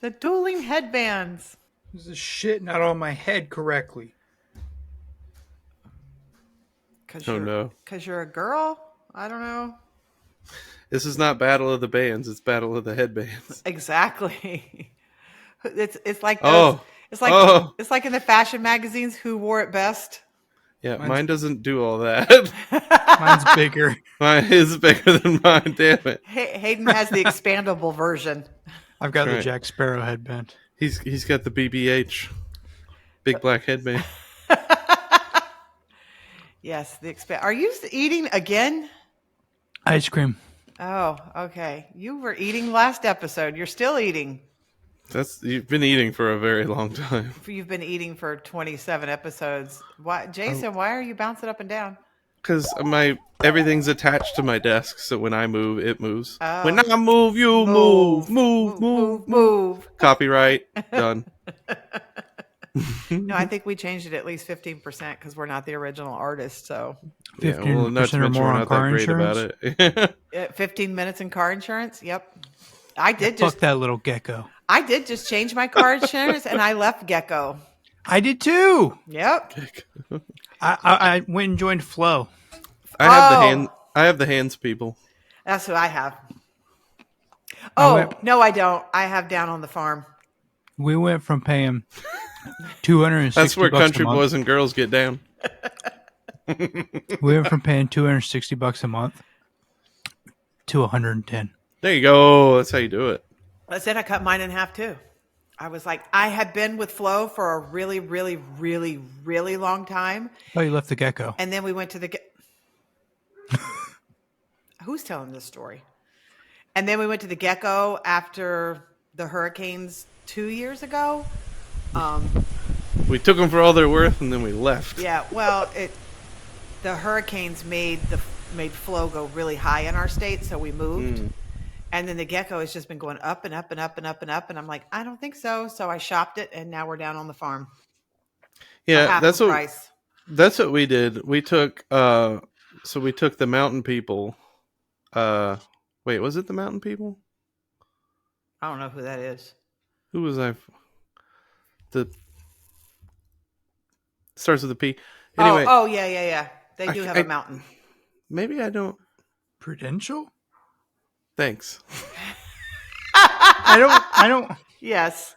The dueling headbands. This is shit not on my head correctly. Because you're a girl? I don't know. This is not Battle of the Bands. It's Battle of the Headbands. Exactly. It's like those, it's like in the fashion magazines, who wore it best. Yeah, mine doesn't do all that. Mine's bigger. Mine is bigger than mine, damn it. Hayden has the expandable version. I've got the Jack Sparrow headband. He's got the BBH. Big black headband. Yes, Are you eating again? Ice cream. Oh, okay. You were eating last episode. You're still eating. You've been eating for a very long time. You've been eating for 27 episodes. Why, Jason? Why are you bouncing up and down? Because everything's attached to my desk, so when I move, it moves. Oh. When I move, you move. Copyright done. No, I think we changed it at least 15% because we're not the original artist. So 15% or more on car insurance. About it. 15 minutes in car insurance. Yep. Fuck that little gecko. I did just change my car insurance and I left Gecko. I did too. Yep. I went and joined Flow. I have the hands people. That's what I have. No, I don't. I have Down on the Farm. We went from paying $260. That's where country boys and girls get down. We went from paying $260 a month to $110. There you go. That's how you do it. That's it. I cut mine in half too. I was like, I had been with Flo for a really, really, really, really long time. Oh, you left the Gecko. And then we went to the Who's telling this story? And then we went to the Gecko after the hurricanes 2 years ago. We took them for all they're worth, and then we left. Yeah, well, the hurricanes made Flo go really high in our state, so we moved. And then the Gecko has just been going up and up and up and up and up. And I'm like, I don't think so. So I shopped it, and now we're down on the farm. Yeah, that's what we did. We took we took the mountain people. Wait, was it the mountain people? I don't know who that is. Who was I? Starts with a P. Anyway. Oh, yeah. They do have a mountain. Maybe I don't. Prudential? Thanks. I don't. Yes.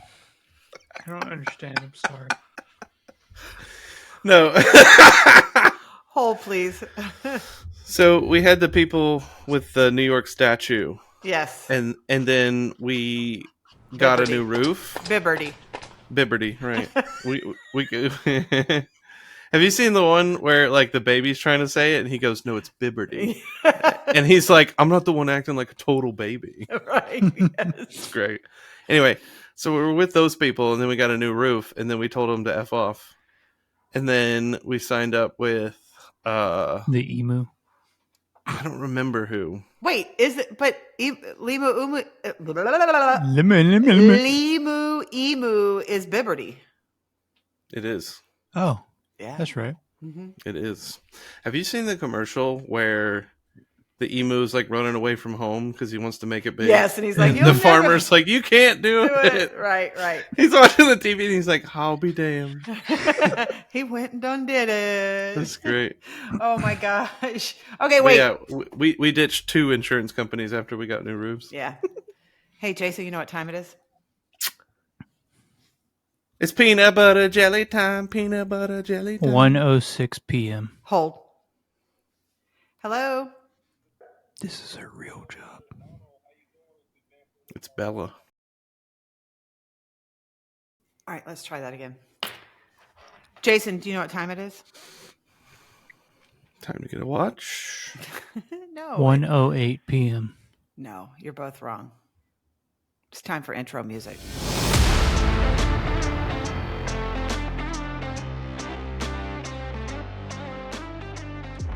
I don't understand. I'm sorry. No. Hold, please. So we had the people with the New York statue. Yes. And then we got a new roof. Bibberty, right. we Have you seen the one where like the baby's trying to say it and he goes, "No, it's Bibberty." And he's like, "I'm not the one acting like a total baby." Right. Yes. It's great. Anyway, so we were with those people and then we got a new roof and then we told them to F off. And then we signed up with the emu. I don't remember who. Wait, is it? But Limu Emu is Bibberty. It is. Oh, yeah, that's right. Mm-hmm. It is. Have you seen the commercial where the emu's like running away from home because he wants to make it big? Yes, and he's like, the farmer's like, "You can't do it." Right. He's watching the TV and he's like, "I'll be damned." He went and done did it. That's great. Oh my gosh. Okay, wait. But yeah, we ditched 2 insurance companies after we got new roofs. Yeah. Hey, Jason, you know what time it is? It's peanut butter jelly time. Peanut butter jelly time. 1:06 p.m. Hold. Hello. This is her real job. It's Bella. All right, let's try that again. Jason, do you know what time it is? Time to get a watch. No. 1:08 p.m. No, you're both wrong. It's time for intro music.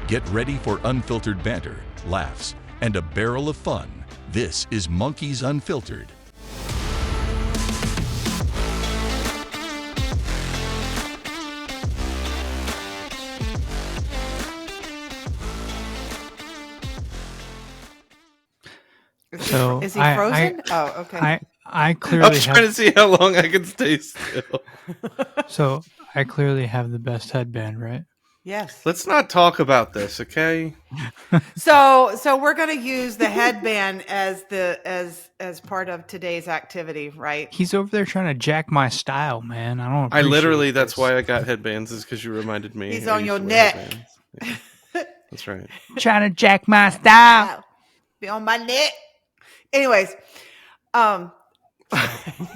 Get ready for unfiltered banter, laughs, and a barrel of fun. This is Monkeys Unfiltered. So Is he frozen? Oh, okay. I I clearly was trying to have. see how long I could stay still. So I clearly have the best headband, right? Yes. Let's not talk about this, okay? So we're going to use the headband as part of today's activity, right? He's over there trying to jack my style, man. I don't. I literally, appreciate that's this. why I got headbands, is because you reminded me. He's I on used your to wear neck. headbands. Yeah, that's right. Trying to jack my style. Be on my neck. Anyways, um,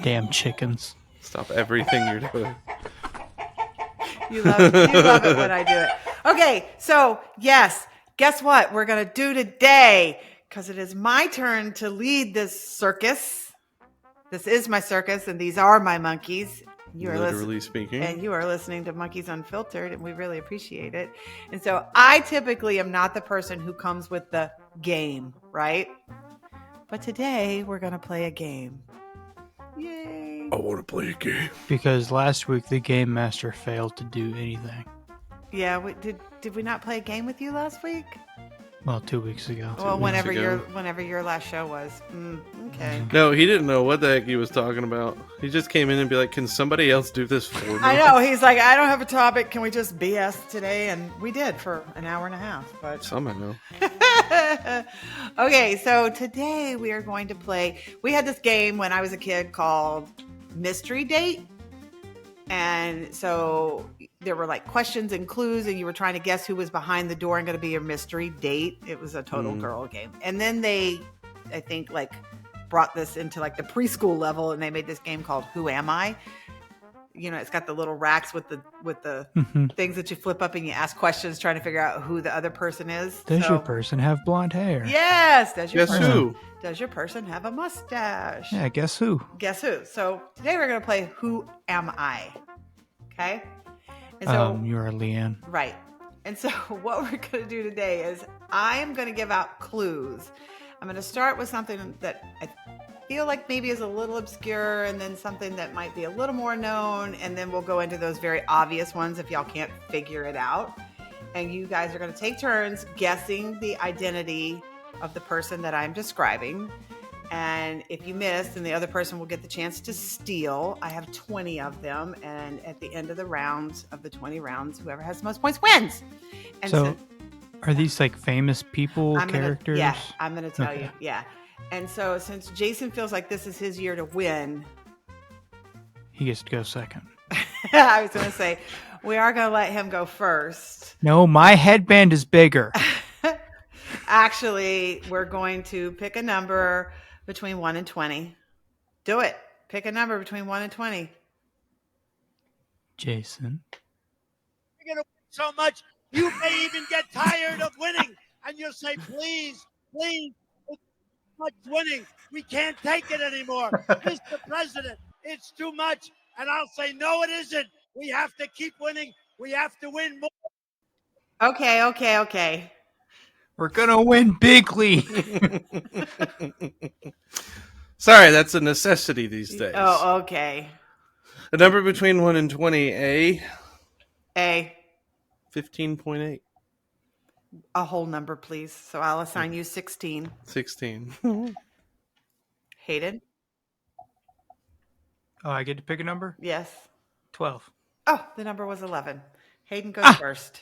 Damn chickens. Stop everything you're doing. you love it when I do it. Okay, so yes, guess what we're gonna do today? Because it is my turn to lead this circus. This is my circus, and these are my monkeys. You are Literally speaking. And you are listening to Monkeys Unfiltered, and we really appreciate it. And so I typically am not the person who comes with the game, right? But today we're going to play a game. Yay. I want to play a game. Because last week the game master failed to do anything. Yeah, did we not play a game with you last week? Well, 2 weeks ago. Well, weeks whenever ago. your last show was. Okay. No, he didn't know what the heck he was talking about. He just came in and be like, can somebody else do this for me? I know. He's like, I don't have a topic. Can we just BS today? And we did for an hour and a half. But Some I know. Okay, so today we are going to play. We had this game when I was a kid called Mystery Date. And so there were like questions and clues, and you were trying to guess who was behind the door and going to be your mystery date. It was a total girl game. And then they, I think, like brought this into like the preschool level, and they made this game called Who Am I? You know, it's got the little racks with the things that you flip up and you ask questions trying to figure out who the other person is. Does your person have blonde hair? Yes. Does your Guess person, who? Does your person have a mustache? Yeah, guess who? Guess who? So today we're going to play Who Am I? Okay. And so, You're Leanne. right. And so what we're going to do today is I am going to give out clues. I'm going to start with something that I feel like maybe is a little obscure, and then something that might be a little more known. And then we'll go into those very obvious ones if y'all can't figure it out. And you guys are going to take turns guessing the identity of the person that I'm describing. And if you miss, then the other person will get the chance to steal. I have 20 of them. And at the end of the rounds, of the 20 rounds, whoever has the most points wins. And So, are these like famous people, characters? I'm going to tell you. Yeah. And so since Jason feels like this is his year to win, He gets to go second. I was going to say, we are going to let him go first. No, my headband is bigger. Actually, we're going to pick a number between 1 and 20. Do it. Pick a number between 1 and 20. Jason. You're going to win so much, you may even get tired of winning. And you'll say, please, please, it's too much winning. We can't take it anymore. Mr. President, it's too much. And I'll say, no, it isn't. We have to keep winning. We have to win more. Okay. We're going to win bigly. Sorry, that's a necessity these days. Oh, okay. A number between 1 and 20, A. 15.8. A whole number, please. So I'll assign you 16. 16. Hayden? Oh, I get to pick a number? Yes. 12. Oh, the number was 11. Hayden goes first.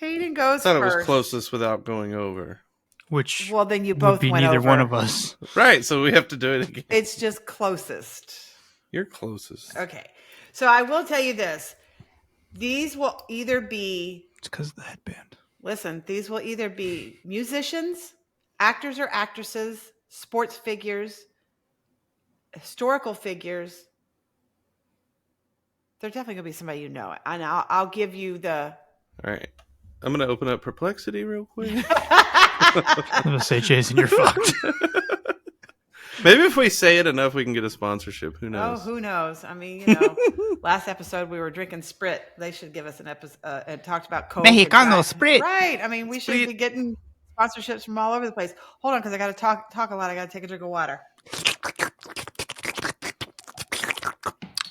Hayden goes I thought first. it was closest without going over. Which Well, then you would both be went neither over. one of us. Right, so we have to do it again. It's just closest. You're closest. Okay. So I will tell you this. These will either be, It's because of the headband. these will either be musicians, actors or actresses, sports figures, historical figures. They're definitely going to be somebody you know. And I'll give you the... All right. I'm going to open up Perplexity real quick. I'm going to say, Jason, you're fucked. Maybe if we say it enough, we can get a sponsorship. Who knows? Oh, who knows? I mean, you know, last episode we were drinking Sprit. They should give us an episode and talked about Coke. Mexicano and Sprit. Right. I mean, we should Sprit. be getting sponsorships from all over the place. Hold on, because I got to talk a lot. I got to take a drink of water.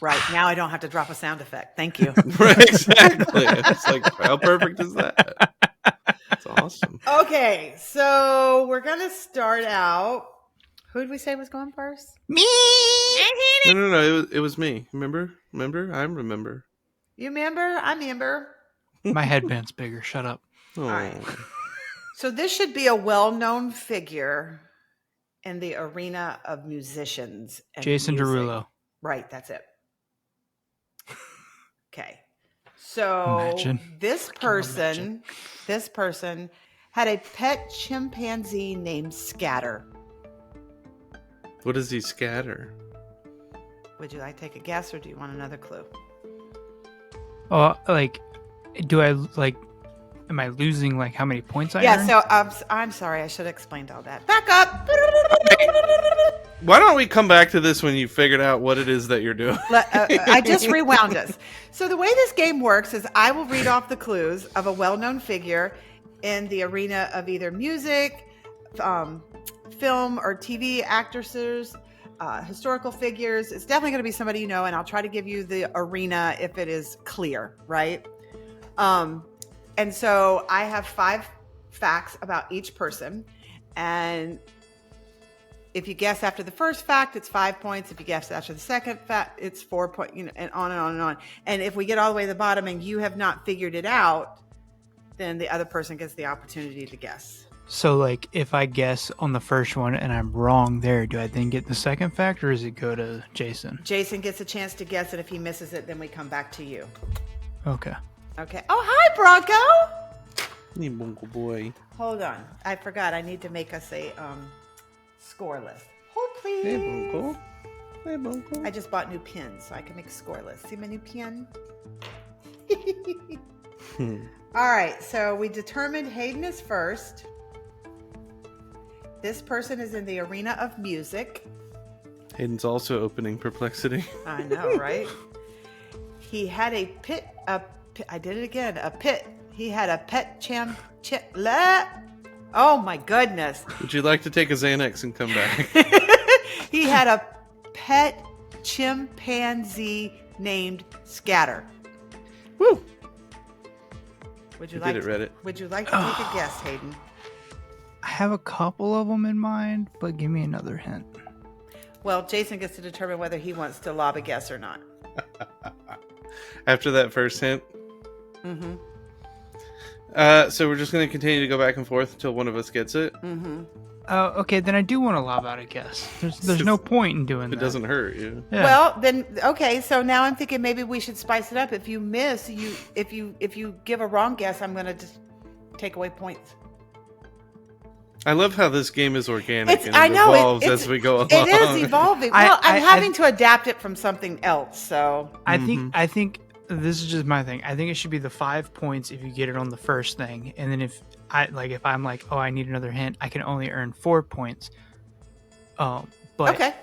Right. Now I don't have to drop a sound effect. Thank you. Right, exactly. It's like, how perfect is that? That's awesome. Okay, so we're gonna start out. Who did we say was going first? Me. No. It was me. Remember? I remember. You remember? I remember. My headband's bigger. Shut up. Oh, right. So this should be a well-known figure in the arena of musicians. And Jason music. Derulo. Right, that's it. Okay. So Imagine. this person had a pet chimpanzee named Scatter. what does he scatter? Would you like to take a guess, or do you want another clue? Oh, like, do I like? Am I losing like how many points I Yeah. earn? So I'm sorry, I should have explained all that. Back up. Why don't we come back to this when you figured out what it is that you're doing? I just rewound us. So the way this game works is I will read off the clues of a well-known figure in the arena of either music, film or TV actresses, historical figures. It's definitely going to be somebody you know, and I'll try to give you the arena if it is clear, right? And so I have 5 facts about each person, and if you guess after the first fact, it's 5 points. If you guess after the second fact, it's 4 points, and on and on and on. And if we get all the way to the bottom and you have not figured it out, then the other person gets the opportunity to guess. So, like, if I guess on the first one and I'm wrong there, do I then get the second fact, or does it go to Jason? Jason gets a chance to guess it. If he misses it, then we come back to you. Okay. Okay. Oh, hi, Bronco. Hey, Bunko boy. Hold on. I forgot. I need to make us a score list. Hold, please. Hey, Bunko. Hey, Bunko. I just bought new pins, so I can make a score list. See my new pin? All right, so we determined Hayden is first. This person is in the arena of music. Hayden's also opening Perplexity. I know, right? He had a pit. I did it again. A pit. He had a pet Oh my goodness. Would you like to take a Xanax and come back? He had a pet chimpanzee named Scatter. Woo! Would you You like did it, Reddit. Would you like to take a guess, Hayden? I have a couple of them in mind, but give me another hint. Well, Jason gets to determine whether he wants to lob a guess or not. After that first hint. Mm-hmm. So we're just going to continue to go back and forth until one of us gets it. Mm-hmm. Okay, then I do want to lob out a guess. There's no point in doing It that. doesn't hurt you. Yeah. Well, then okay. So now I'm thinking maybe we should spice it up. If you miss, if you give a wrong guess, I'm going to just take away points. I love how this game is organic and I it know, evolves as we go along. It is evolving. Well, I'm I- having to adapt it from something else. So I think this is just my thing. I think it should be the 5 points if you get it on the first thing, and then if I'm like, oh, I need another hint, I can only earn 4 points. But okay,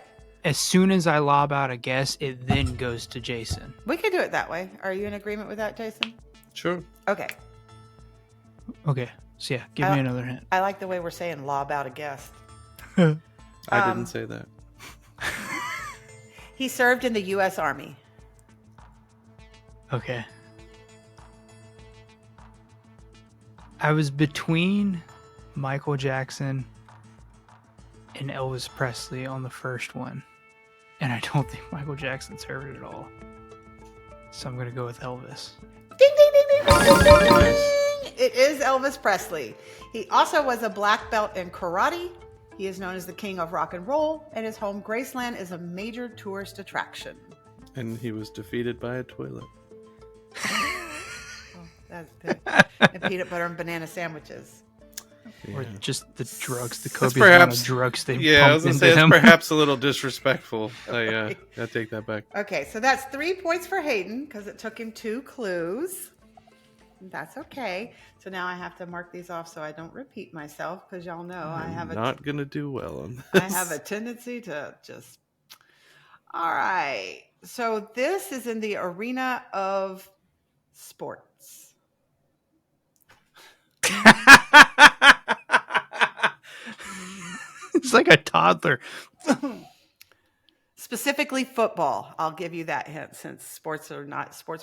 as soon as I lob out a guess, it then goes to Jason. we can do it that way. Are you in agreement with that, Jason? Sure. Okay. Okay, so yeah, give me another hint. I like the way we're saying lob out a guess. I didn't say that. He served in the U.S. Army. Okay. I was between Michael Jackson and Elvis Presley on the first one, and I don't think Michael Jackson served at all. So I'm gonna go with Elvis. Ding, ding, ding, ding, ding, ding, ding, ding. It is Elvis Presley. He also was a black belt in karate. He is known as the king of rock and roll, and his home Graceland is a major tourist attraction. And he was defeated by a toilet. And peanut butter and banana sandwiches. Or Yeah. just the drugs, the That's copious amount perhaps- of drugs they Yeah, I was pumped gonna into say him. that's perhaps a little disrespectful. I take that back. Okay, so that's 3 points for Hayden because it took him 2 clues. That's okay. So now I have to mark these off so I don't repeat myself because y'all know I have Not gonna do well on I this. have a tendency to just. All right. So this is in the arena of sports. It's like a toddler. Specifically football. I'll give you that hint since sports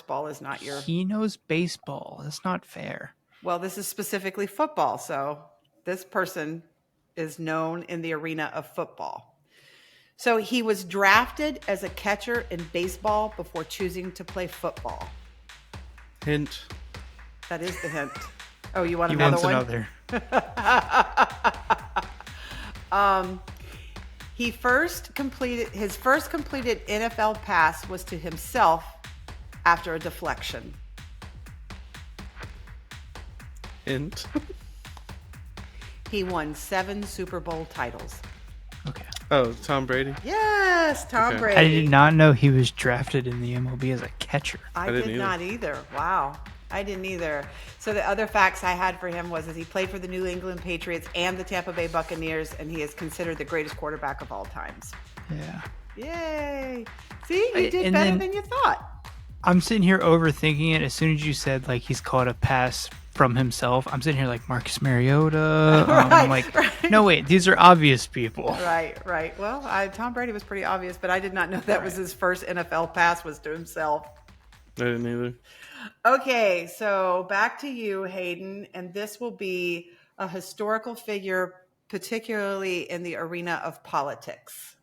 ball is not your. He knows baseball. That's not fair. Well, this is specifically football, so this person is known in the arena of football. So he was drafted as a catcher in baseball before choosing to play football. Hint. That is the hint. Oh, you want He another wants one? another. His first completed NFL pass was to himself after a deflection. Hint. He won 7 Super Bowl titles. Okay. Oh, Tom Brady. Yes, Tom Okay. Brady. I did not know he was drafted in the MLB as a catcher. I didn't did either. not either. Wow. I didn't either. So the other facts I had for him was he played for the New England Patriots and the Tampa Bay Buccaneers, and he is considered the greatest quarterback of all times. Yeah. Yay. See, you did And better then- than you thought. I'm sitting here overthinking it. As soon as you said like he's caught a pass from himself, I'm sitting here like Marcus Mariota. I'm Right, like, right. no, wait, these are obvious people. Right. Well, Tom Brady was pretty obvious, but I did not know that was his first NFL pass was to himself. I didn't either. Okay, so back to you, Hayden, and this will be a historical figure, particularly in the arena of politics.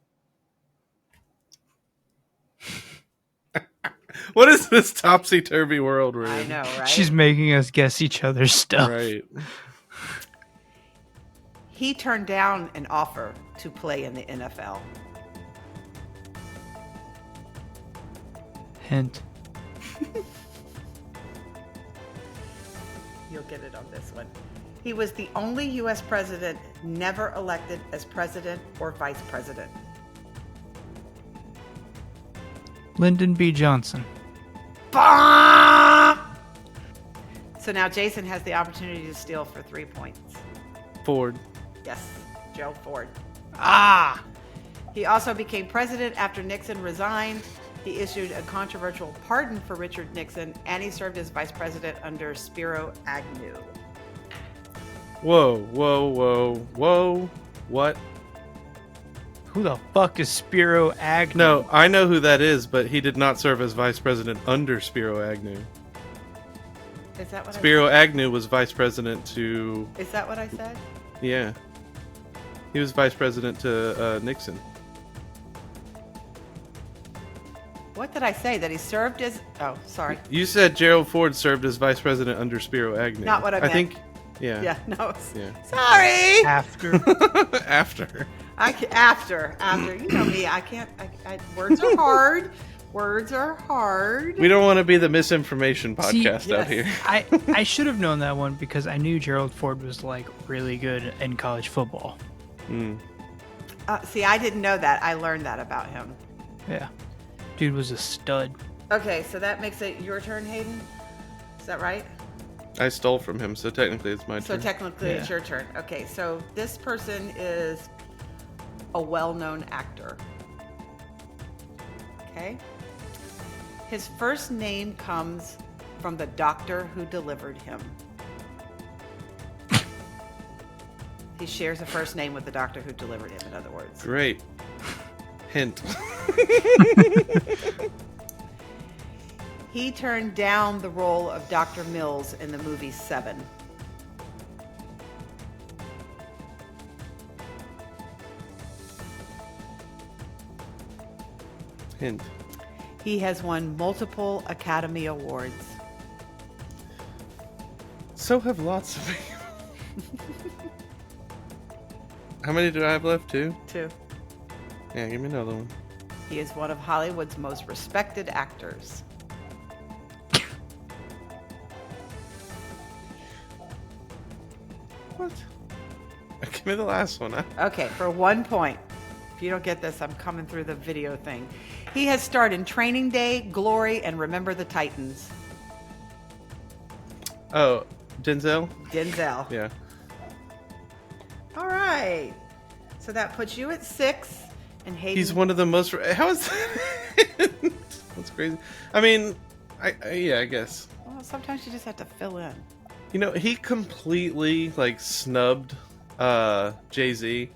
What is this topsy-turvy world we're in? I know, right? She's making us guess each other's stuff. Right. He turned down an offer to play in the NFL. Hint. You'll get it on this one. He was the only U.S. president never elected as president or vice president. Lyndon B. Johnson. Bah! So now Jason has the opportunity to steal for 3 points. Ford. Yes, Joe Ford. Ah! He also became president after Nixon resigned. He issued a controversial pardon for Richard Nixon, and he served as vice president under Spiro Agnew. Whoa. What? Who the fuck is Spiro Agnew? No, I know who that is, but he did not serve as vice president under Spiro Agnew. Is that what Spiro Agnew was vice president to... Is that what I said? Yeah. He was vice president to Nixon. What did I say? That he served as... Oh, sorry. You said Gerald Ford served as vice president under Spiro Agnew. Not what I meant. I think... Yeah. Yeah, no. Yeah. Sorry. After. After. After. You know me. I can't... words are hard. Words are hard. We don't want to be the misinformation See, podcast out yes. here. I should have known that one because I knew Gerald Ford was like really good in college football. Mm. See, I didn't know that. I learned that about him. Yeah. Dude was a stud. Okay, so that makes it your turn, Hayden? Is that right? I stole from him, so technically it's my So turn. technically it's Yeah. your turn. Okay, so this person is a well-known actor. Okay? His first name comes from the doctor who delivered him. He shares a first name with the doctor who delivered him, in other words. Great. Hint. He turned down the role of Dr. Mills in the movie Seven. Hint. He has won multiple Academy Awards. So have lots of people. How many do I have left? 2? 2. Yeah, give me another one. He is one of Hollywood's most respected actors. What? Give me the last one. Okay, for 1 point. If you don't get this, I'm coming through the video thing. He has starred in Training Day, Glory, and Remember the Titans. Oh, Denzel? Denzel. Yeah. All right. So that puts you at 6, and Hayden. He's one of the most... How is that? That's crazy. I mean, yeah, I guess. Well, sometimes you just have to fill in. You know, he completely, like, snubbed Jay-Z.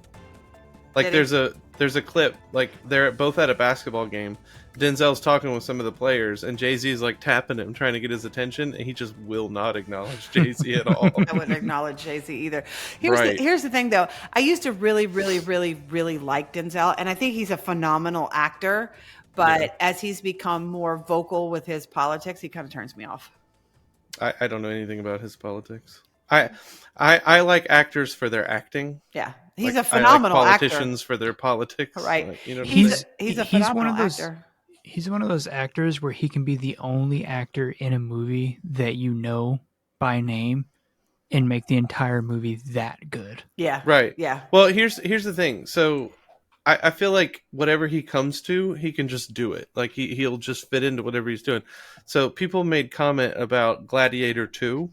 Like, Did he? there's a clip, like, they're both at a basketball game. Denzel's talking with some of the players, and Jay-Z is like tapping him, trying to get his attention, and he just will not acknowledge Jay-Z at all. I wouldn't acknowledge Jay-Z either. Right. Here's the thing, though. I used to really, really, really, really like Denzel, and I think he's a phenomenal actor. But as he's become more vocal with his politics, he kind of turns me off. I don't know anything about his politics. I like actors for their acting. Yeah, he's Like, a phenomenal I like actor. politicians for their politics. Right. Like, you know, He's a phenomenal one of those, actor. He's one of those actors where he can be the only actor in a movie that you know by name and make the entire movie that good. Yeah. right. Yeah. Well, here's the thing. So I feel like whatever he comes to, he can just do it. Like he'll just fit into whatever he's doing. So people made comment about Gladiator 2,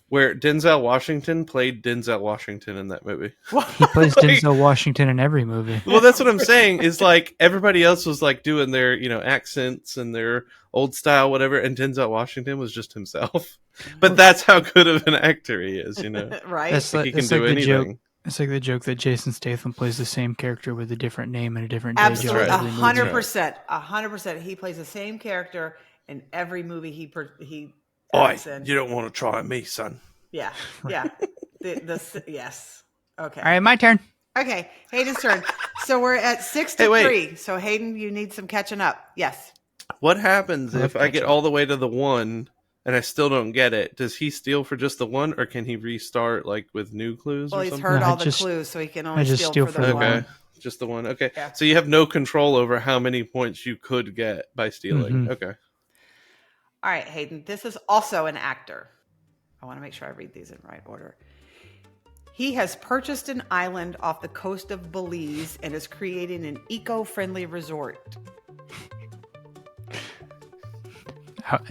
where Denzel Washington played Denzel Washington in that movie. He plays Denzel Washington in every movie. Well, that's what I'm saying. Is like everybody else was like doing their, accents and their old style, whatever, and Denzel Washington was just himself. But that's how good of an actor he is, Right. That's Like, he can do the joke. anything. It's like the joke that Jason Statham plays the same character with a different name and a different day Absolutely. job every movie. 100%. 100%. He plays the same character in every movie he acts in. You don't want to try me, son. Yeah. Yeah. Yes. Okay. All right, my turn. Okay. Hayden's turn. So we're at 6 to Hey, wait. 3. So Hayden, you need some catching up. Yes. What happens if I get ketchup. all the way to the 1 and I still don't get it? Does he steal for just the 1, or can he restart like with new clues Well, or he's something? heard No, all the just- clues, so he can I only just steal steal for for the the one. Okay. Just the 1. Okay. Yeah. So you have no control over how many points you could get by stealing. Mhm. Okay. All right, Hayden. This is also an actor. I want to make sure I read these in right order. He has purchased an island off the coast of Belize and is creating an eco-friendly resort.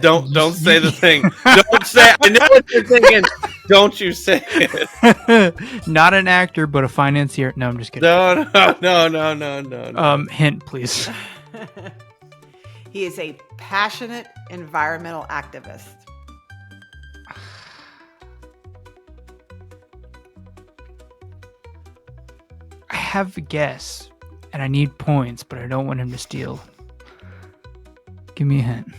Don't say the thing. Don't say. I know what you're thinking. Don't you say it. Not an actor, but a financier. No, I'm just kidding. No. Hint, please. He is a passionate environmental activist. I have a guess, and I need points, but I don't want him to steal. Give me a hint.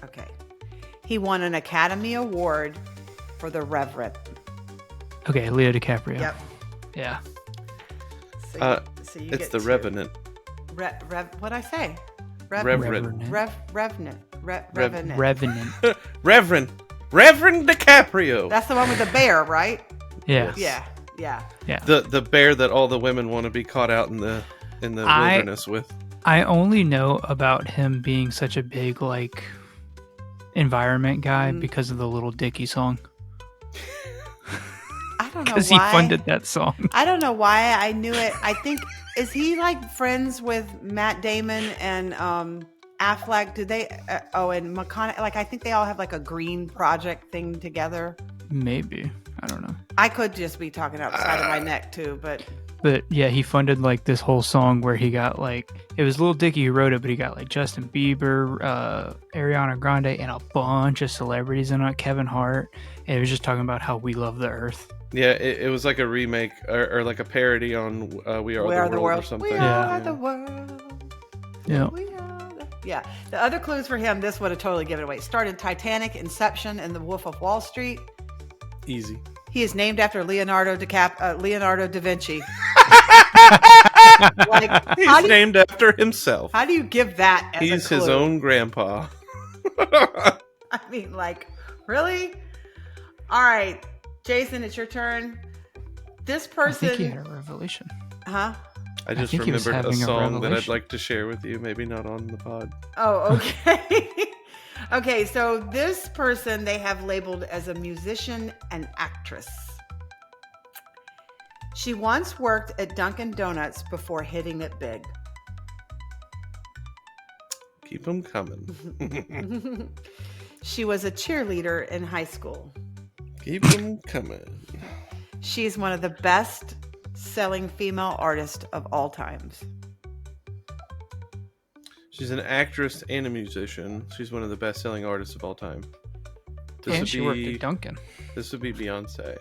Okay. He won an Academy Award for The Reverend. Okay, Leo DiCaprio. Yep. Yeah. So you It's get the two. Revenant. What'd I say? Reverend. Revenant. Reverend DiCaprio. That's the one with the bear, right? Yeah. Yeah. The bear that all the women want to be caught out in the wilderness with. I only know about him being such a big environment guy because of the Little Dicky song. I don't know why. Because he funded that song. I don't know why I knew it. I think, is he friends with Matt Damon and Affleck? Do they? And McConaughey. I think they all have a green project thing together. Maybe. I don't know. I could just be talking outside of my neck too, but yeah, he funded this whole song where he got it was Lil Dicky who wrote it, but he got Justin Bieber, Ariana Grande, and a bunch of celebrities in it, Kevin Hart, and it was just talking about how we love the earth. Yeah, it was like a remake or like a parody on We Are the World or something. We Yeah. are the world. Yeah. Yeah. The other clues for him, this would have totally given it away. Started Titanic, Inception, and The Wolf of Wall Street. Easy. He is named after Leonardo da Vinci. He's named after himself. How do you give that as He's a clue? his own grandpa. I mean, really? All right, Jason, it's your turn. This I person, think he had a revelation. huh? I just think he was remembered a having a song that I'd revelation. like to share with you. Maybe not on the pod. Oh, okay. Okay, so this person they have labeled as a musician and actress. She once worked at Dunkin' Donuts before hitting it big. Keep them coming. She was a cheerleader in high school. Keep them coming. She's one of the best selling female artists of all times. She's an actress and a musician. She's one of the best-selling artists of all time. And she worked at Dunkin'. This would be Beyonce.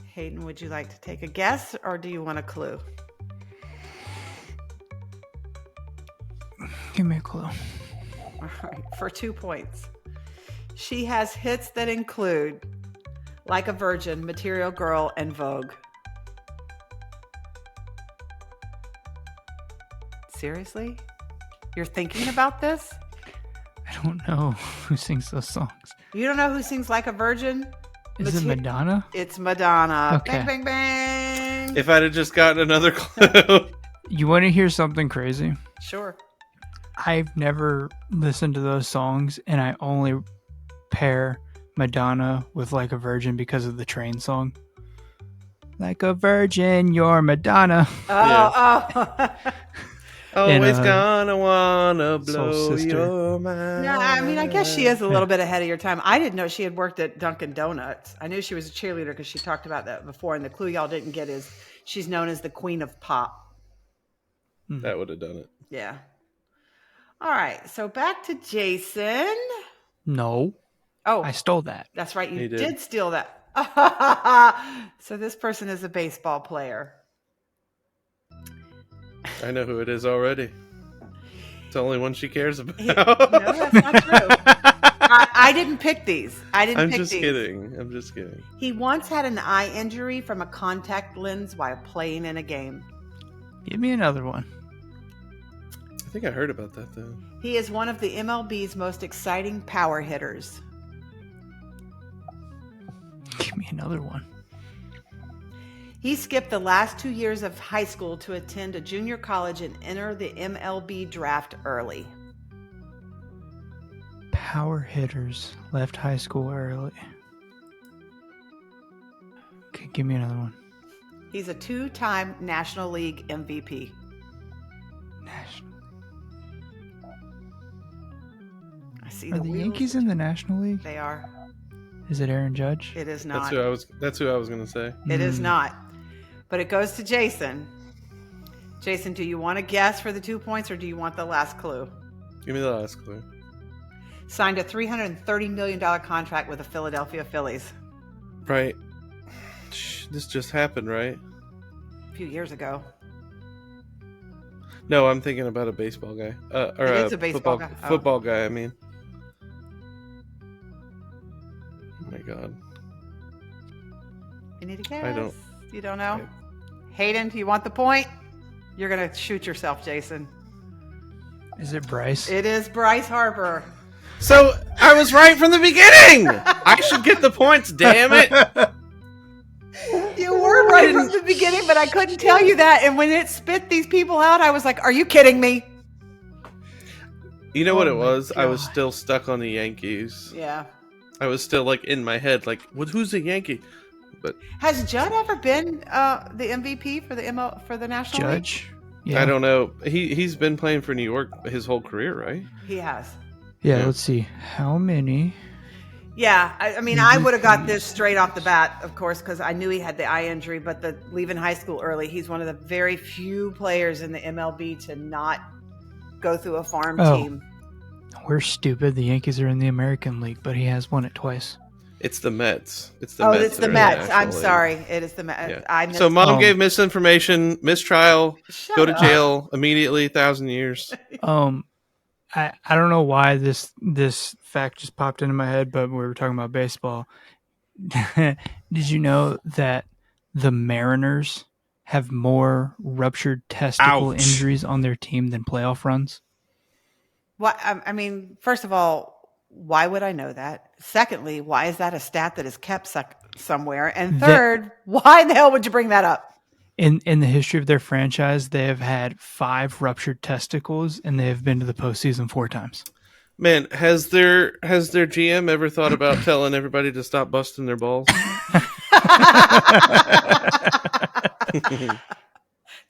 Hayden, would you like to take a guess or do you want a clue? Give me a clue. All right, for 2 points. She has hits that include Like a Virgin, Material Girl, and Vogue. Seriously? You're thinking about this? I don't know who sings those songs. You don't know who sings Like a Virgin? Is it Madonna? It's Madonna. Okay. Bang, bang, bang. If I'd have just gotten another clue. You want to hear something crazy? Sure. I've never listened to those songs, and I only pair Madonna with Like a Virgin because of the train song. Like a virgin, you're Madonna. Oh. Always And, gonna wanna Soul blow Sister. your mind. No, I mean, I guess she is a little bit ahead of your time. I didn't know she had worked at Dunkin' Donuts. I knew she was a cheerleader because she talked about that before. And the clue y'all didn't get is she's known as the Queen of Pop. That would have done it. Yeah. All right. So back to Jason. No, Oh, I stole that. that's right. You He did. did steal that. So this person is a baseball player. I know who it is already. It's the only one she cares about. No, that's not true. I didn't pick these. I didn't I'm pick just these. kidding. I'm just kidding. He once had an eye injury from a contact lens while playing in a game. Give me another one. I think I heard about that though. He is one of the MLB's most exciting power hitters. Give me another one. He skipped the last 2 years of high school to attend a junior college and enter the MLB draft early. Power hitters left high school early. Okay, give me another one. He's a 2-time National League MVP. National. I see Are the the wheels. Yankees in the National League? They are. Is it Aaron Judge? It is not. That's who I was gonna say. It is not. But it goes to Jason. Jason, do you want to guess for the 2 points or do you want the last clue? Give me the last clue. Signed a $330 million contract with the Philadelphia Phillies Right. This just happened, right? a few years ago. No, I'm thinking about a baseball guy. Or It is a baseball guy. Oh. Football guy, I mean. Oh my god. You need to guess. I don't- You don't know? Hayden, do you want the point? You're going to shoot yourself, Jason. Is it Bryce? It is Bryce Harper. So I was right from the beginning. I should get the points. Damn it! You were right from the beginning, but I couldn't tell you that. And when it spit these people out, I was like, are you kidding me? You know what Oh it my was? I was God. still stuck on the Yankees. Yeah. I was still like in my head, like, who's a Yankee? But Has Judd ever been the MVP for the National League? Judge? I don't know. He's been playing for New York his whole career, right? He has. Yeah, Yeah. let's see. How many? Yeah, I mean, I would have got this straight off the bat, of course, because I knew he had the eye injury, but leaving high school early, he's one of the very few players in the MLB to not go through a farm Oh. team. We're stupid. The Yankees are in the American League, but he has won it twice. It's the Mets. It's the Oh, Mets. it's that the are in Mets. National I'm League. sorry. It is the Mets. Yeah. I missed So mom Um, gave misinformation, mistrial, Shut go to up. jail immediately, 1,000 years. I don't know why this fact just popped into my head, but we were talking about baseball. Did you know that the Mariners have more ruptured testicle Ouch. injuries on their team than playoff runs? What? I mean, first of all, why would I know that? Secondly, why is that a stat that is kept somewhere? And third, why the hell would you bring that up? In the history of their franchise, they have had 5 ruptured testicles, and they have been to the postseason 4 times. Man, has their GM ever thought about telling everybody to stop busting their balls?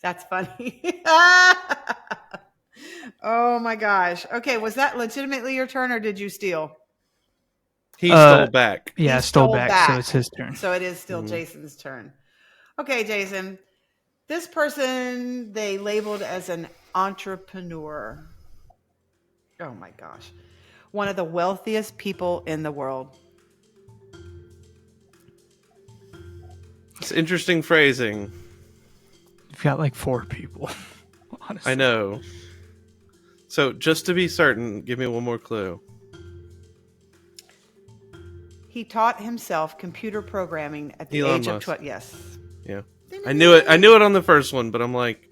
That's funny. Oh my gosh. Okay, was that legitimately your turn or did you steal? He stole back. Yeah, He stole stole back, back. so it's his turn. So it is still Jason's turn. Okay, Jason. This person they labeled as an entrepreneur. Oh my gosh. One of the wealthiest people in the world. It's interesting phrasing. You've got like 4 people. Honestly. I know. So just to be certain, give me one more clue. He taught himself computer programming at the Elon age of Musk. 12. Yes. Yeah, I knew it. I knew it on the first one, but I'm like,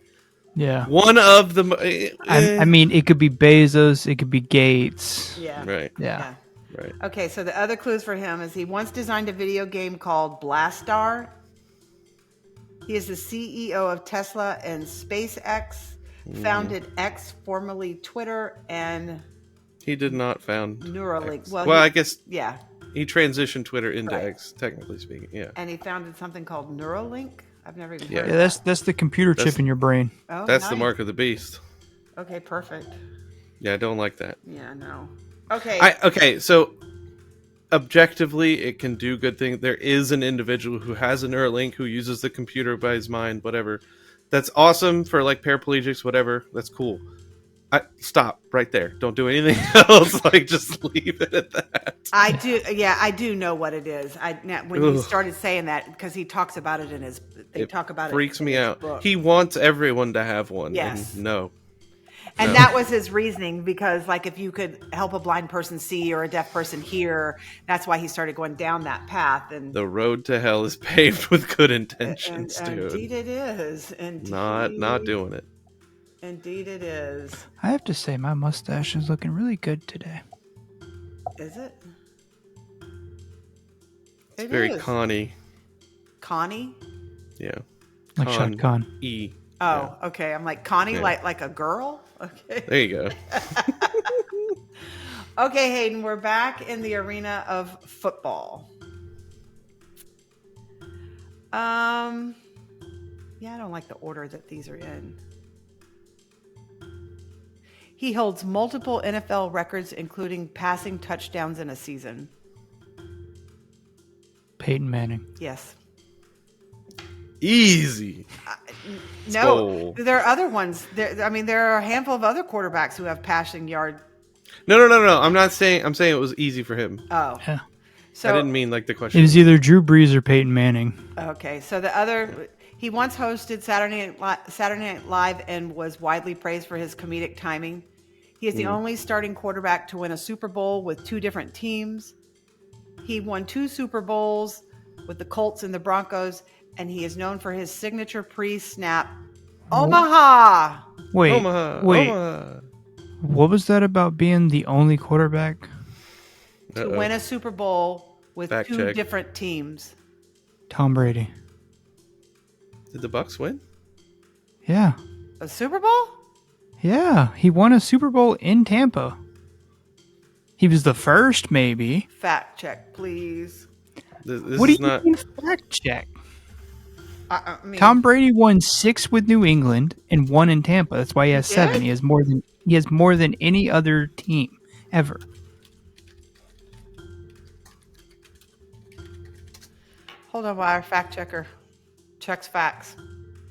Yeah. one of the. I mean, it could be Bezos, it could be Gates. Yeah. Right. Yeah. Right. Okay, so the other clues for him is he once designed a video game called Blastar. He is the CEO of Tesla and SpaceX, founded X, formerly Twitter, and He did not found Neuralink. X. Well, Well, I guess yeah. he transitioned Twitter into Right. X, technically speaking. Yeah. And he founded something called Neuralink. I've never even Yeah. heard Yeah, of that's the computer That's- chip in your brain. that. Oh, That's the nice. mark of the beast. Okay, perfect. Yeah, I don't like that. Yeah, no. Okay. Okay, so objectively, it can do good things. There is an individual who has a Neuralink who uses the computer by his mind, whatever. That's awesome for like paraplegics, whatever. That's cool. Stop right there. Don't do anything else. Like, just leave it at that. I do. Yeah, I do know what it is. When you Ugh. started saying that, because he talks about it in his. They talk about it. Freaks in me his out. book. He wants everyone to have one. Yes. And no. And No. that was his reasoning, because like if you could help a blind person see or a deaf person hear, that's why he started going down that path. And The road to hell is paved with good intentions, dude. indeed it is. Indeed, Not doing it. Indeed it is. I have to say, my mustache is looking really good today. Is it? It's very Connie. Connie? Yeah. Like Shad Khan. E. Oh, okay. I'm like Connie, Yeah. like a girl. Okay. There you go. Okay, Hayden, we're back in the arena of football. Yeah, I don't like the order that these are in. He holds multiple NFL records, including passing touchdowns in a season. Peyton Manning. Yes. Easy. No, go. there are other ones. There are a handful of other quarterbacks who have passing yard. No. I'm not saying. I'm saying it was easy for him. Oh, Yeah. so I didn't mean like the It question. was either Drew Brees or Peyton Manning. okay. So the other, he once hosted Saturday Night Live and was widely praised for his comedic timing. He is the only starting quarterback to win a Super Bowl with two different teams. He won 2 Super Bowls with the Colts and the Broncos, and he is known for his signature pre-snap Omaha. Wait, Omaha. what was that about being the only quarterback? To win a Super Bowl with Fact 2 check. different teams. Tom Brady. Did the Bucks win? Yeah. A Super Bowl? Yeah, he won a Super Bowl in Tampa. He was the first, maybe. Fact check, please. This What do is you not. mean fact check? I mean, Tom Brady won 6 with New England and 1 in Tampa. That's why he has He 7. did? He has more than any other team ever. hold on while our fact checker checks facts.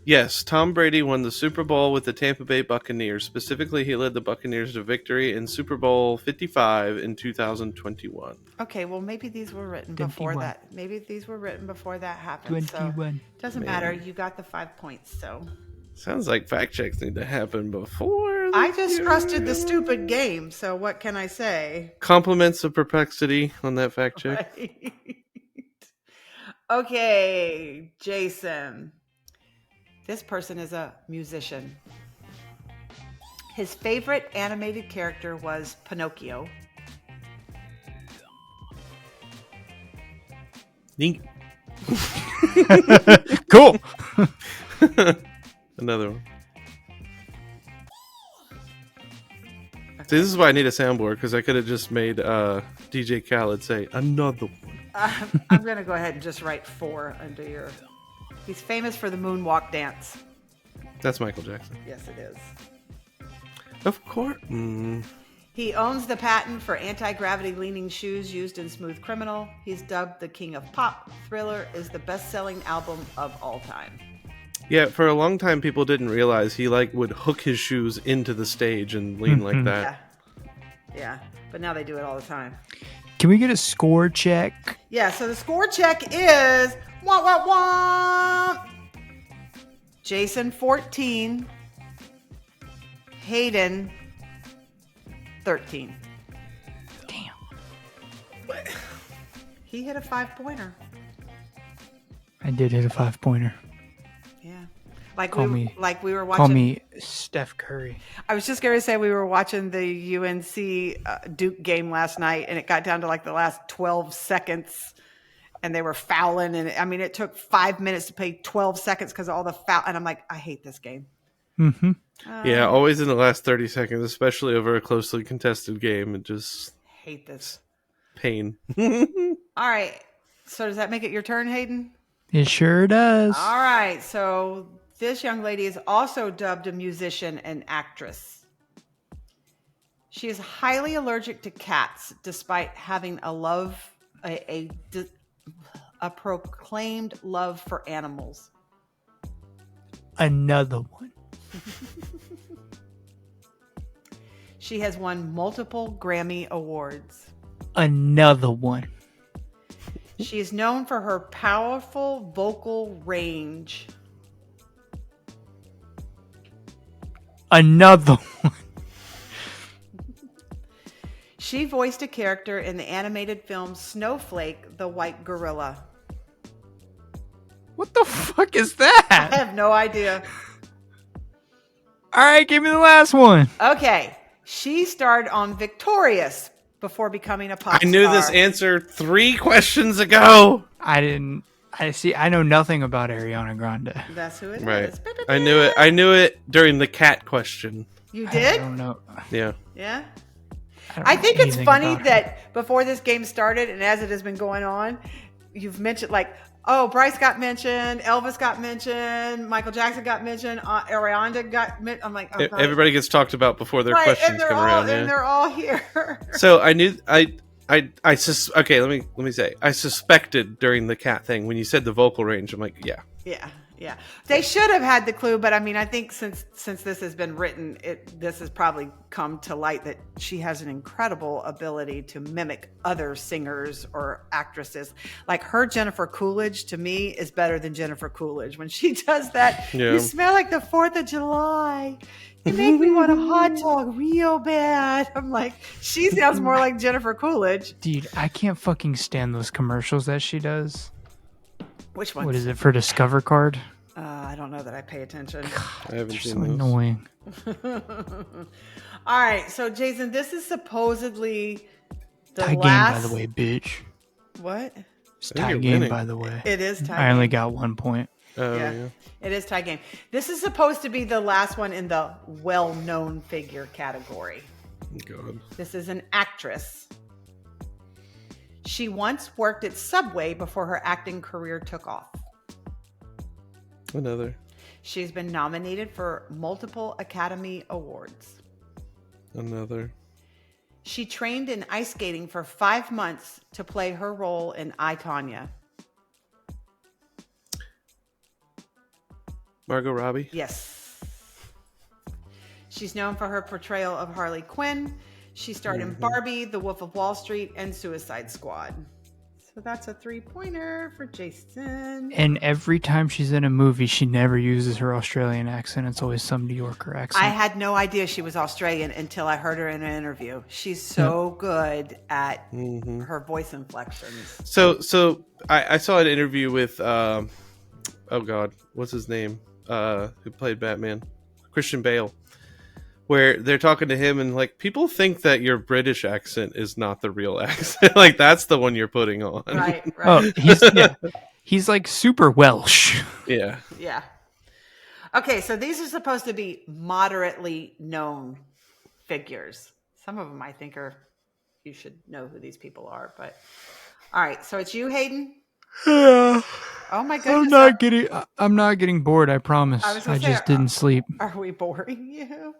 Yes, Tom Brady won the Super Bowl with the Tampa Bay Buccaneers. Specifically, he led the Buccaneers to victory in Super Bowl 55 in 2021. Okay, well maybe these were written before 21. that. Maybe these were written before that happened. So 21. doesn't matter. You got the 5 points. So Sounds like fact checks need to happen before. I just trusted the stupid game. So what can I say? Compliments of perplexity on that fact check. Right. Okay, Jason. This person is a musician. His favorite animated character was Pinocchio. Neat. Cool. Another one. See, this is why I need a soundboard, because I could have just made DJ Khaled say another one. I'm going to go ahead and just write 4 under your... He's famous for the moonwalk dance. That's Michael Jackson. Yes, it is. Of course. He owns the patent for anti-gravity leaning shoes used in Smooth Criminal. He's dubbed the king of pop. Thriller is the best-selling album of all time. Yeah, for a long time, people didn't realize he would hook his shoes into the stage and lean like that. Yeah, but now they do it all the time. Can we get a score check? Yeah, so the score check is wah, wah, wah. Jason 14, Hayden 13. Damn. He hit a 5-pointer. I did hit a 5-pointer. Yeah. Like Call we me- were watching. Call me Steph Curry. I was just going to say we were watching the UNC Duke game last night, and it got down to like the last 12 seconds, and they were fouling. And I mean, it took 5 minutes to play 12 seconds because of all the foul. And I'm like, I hate this game. Mm-hmm. Yeah, always in the last 30 seconds, especially over a closely contested game. It just Hate this. pain. All right. So does that make it your turn, Hayden? It sure does. All right. So this young lady is also dubbed a musician and actress. She is highly allergic to cats, despite having a proclaimed love for animals. Another one. She has won multiple Grammy Awards. Another one. She is known for her powerful vocal range. Another one. She voiced a character in the animated film Snowflake, the White Gorilla. What the fuck is I that? have no idea. All right, give me the last one. Okay. She starred on Victorious before becoming a pop I knew star. this answer 3 questions ago. I know nothing about Ariana Grande. That's who it Right. is. I knew it. I knew it during the cat question. You I did? don't know. Yeah. Yeah. don't I know think it's anything funny about her. that before this game started and as it has been going on, you've mentioned like, oh, Bryce got mentioned, Elvis got mentioned, Michael Jackson got mentioned, Ariana got mentioned. I'm like, oh, God. Everybody gets talked about before their Right, and questions they're come all, around. and Yeah. they're all here. So I knew okay, let me say. I suspected during the cat thing when you said the vocal range, I'm like, yeah. Yeah. They should have had the clue, but I mean, I think since this has been written, this has probably come to light that she has an incredible ability to mimic other singers or actresses. Like her Jennifer Coolidge to me is better than Jennifer Coolidge when she does that. Yeah. You smell like the 4th of July. You make me want a hot dog real bad. I'm like, she sounds more like Jennifer Coolidge. Dude, I can't fucking stand those commercials that she does. Which one? What is it for Discover Card? I don't know that I pay attention. I haven't They're seen so those. annoying. All right, so Jason, this is supposedly the Tie last. game, by the way, bitch. What? It's I think tie you're game, winning. by the way. It is tie. I only game. got 1 point. Oh, Yeah. yeah. It is tie game. This is supposed to be the last one in the well-known figure category. God. This is an actress. She once worked at Subway before her acting career took off. Another. She's been nominated for multiple Academy Awards. Another. She trained in ice skating for 5 months to play her role in I, Tonya. Margot Robbie. Yes. She's known for her portrayal of Harley Quinn. She starred in Barbie, The Wolf of Wall Street, and Suicide Squad. So that's a 3-pointer for Jason. And every time she's in a movie, she never uses her Australian accent. It's always some New Yorker accent. I had no idea she was Australian until I heard her in an interview. She's so good at her voice inflections. So I saw an interview with oh God, what's his name? Who played Batman? Christian Bale. Where they're talking to him and like people think that your British accent is not the real accent. Like that's the one you're putting on. Right. Oh, he's like super Welsh. Yeah. Yeah. Okay, so these are supposed to be moderately known figures. Some of them I think you should know who these people are, but all right, so it's you, Hayden? Yeah. Oh my goodness. I'm not getting bored, I promise. I was gonna I say, just didn't sleep. Are we boring you?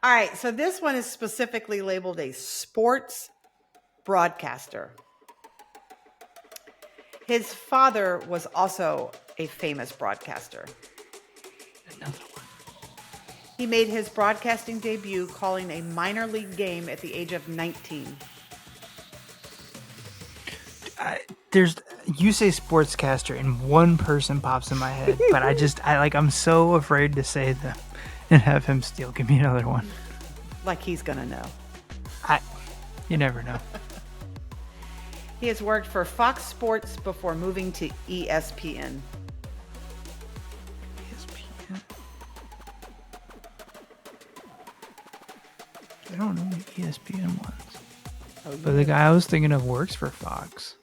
All right, so this one is specifically labeled a sports broadcaster. His father was also a famous broadcaster. Another one. He made his broadcasting debut calling a minor league game at the age of 19. You say sportscaster and one person pops in my head, but I'm so afraid to say them and have him steal. Give me another one. Like he's gonna know. You never know. He has worked for Fox Sports before moving to ESPN. ESPN. I don't know what ESPN was. But the guy I was thinking of works for Fox.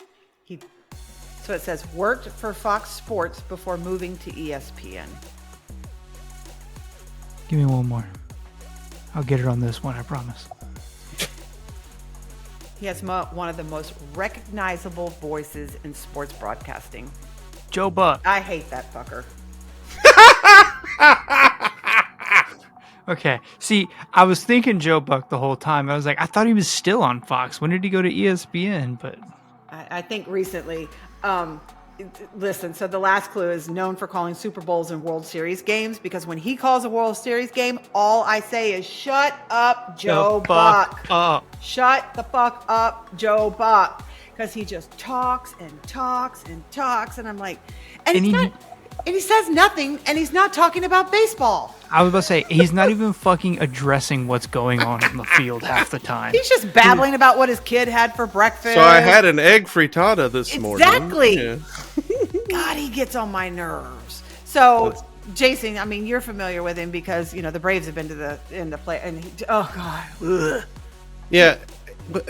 So it says worked for Fox Sports before moving to ESPN. Give me one more. I'll get it on this one, I promise. He has one of the most recognizable voices in sports broadcasting. Joe Buck. I hate that fucker. Okay. See, I was thinking Joe Buck the whole time. I was like, I thought he was still on Fox. When did he go to ESPN? But I think recently. Listen, so the last clue is known for calling Super Bowls and World Series games, because when he calls a World Series game, all I say is, shut up, Joe Buck. Shut the fuck up, Joe Buck. Because he just talks and talks and talks. And I'm like, and he says nothing, and he's not talking about baseball. I was about to say, he's not even fucking addressing what's going on in the field half the time. He's just babbling about what his kid had for breakfast. So I had an egg frittata this morning. Exactly. Yeah. God, he gets on my nerves. So, Jason, I mean, you're familiar with him because, you know, the Braves have been in the play, and oh God. Ugh. Yeah, but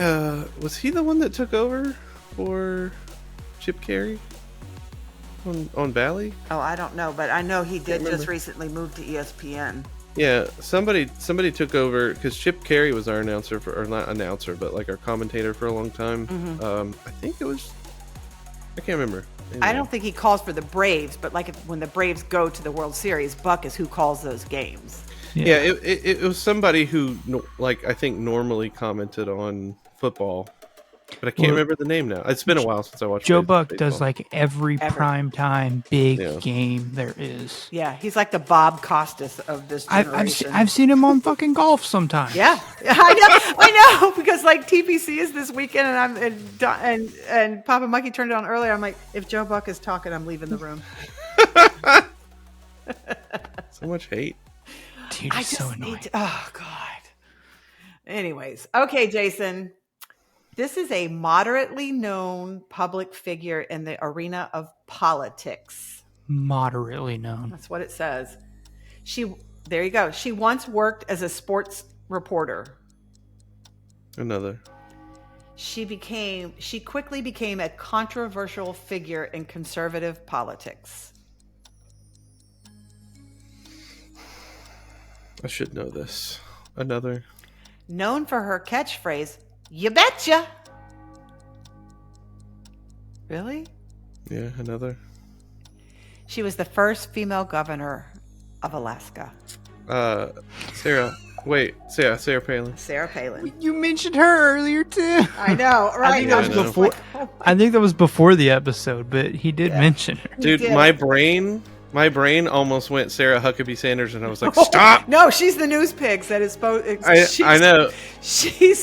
was he the one that took over for Chip Carey on Valley? Oh, I don't know, but I know he did just recently move to ESPN. Yeah, somebody took over because Chip Carey was our announcer or not announcer, but like our commentator for a long time. I think it was. I can't remember. Anyway. I don't think he calls for the Braves, but like when the Braves go to the World Series, Buck is who calls those games. Yeah, it was somebody who, like, I think normally commented on football, but I can't remember the name now. It's been a while since I watched Joe Buck baseball. does like every prime time big game there is. Yeah, he's like the Bob Costas of this generation. I've seen him on fucking golf sometimes. Yeah, I know, because like TPC is this weekend, and and Papa Monkey turned it on earlier. I'm like, if Joe Buck is talking, I'm leaving the room. So much hate. Dude, I it's just so annoying. need to, oh God. Anyways, okay, Jason. This is a moderately known public figure in the arena of politics. Moderately known. That's what it says. There you go. She once worked as a sports reporter. Another. She quickly became a controversial figure in conservative politics. I should know this. Another. Known for her catchphrase, "You betcha." Really? Yeah, another. She was the first female governor of Alaska. Sarah. Wait, Sarah Palin. Sarah Palin. You mentioned her earlier too. I know, right? I think that was before. I think that was before the episode, but he did mention her. Dude, my brain almost went Sarah Huckabee Sanders, and I was like, stop! No, she's the news pigs that is supposed. I know. She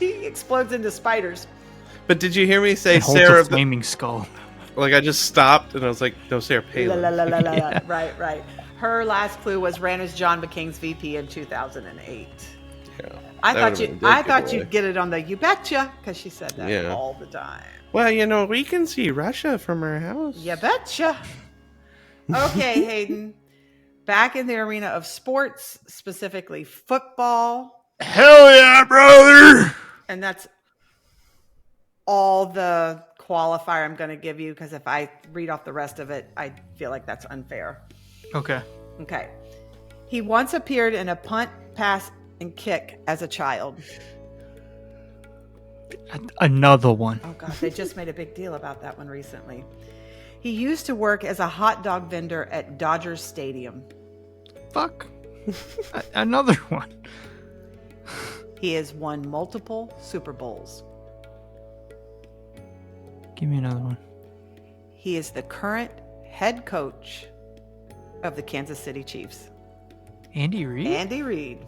explodes into spiders. But did you hear me say It holds Sarah? a flaming skull. Like, I just stopped, and I was like, no, Sarah Palin. Yeah. Right. Her last clue was ran as John McCain's VP in 2008. Yeah, I thought you'd get it on the "you betcha" because she said that all the time. Well, you know, we can see Russia from our house. You betcha. Okay, Hayden. Back in the arena of sports, specifically football. Hell yeah, brother! And that's all the qualifier I'm going to give you, because if I read off the rest of it, I feel like that's unfair. Okay. He once appeared in a punt, pass, and kick as a child. Another one. Oh, God. They just made a big deal about that one recently. He used to work as a hot dog vendor at Dodgers Stadium. Fuck. Another one. He has won multiple Super Bowls. Give me another one. He is the current head coach of the Kansas City Chiefs. Andy Reid?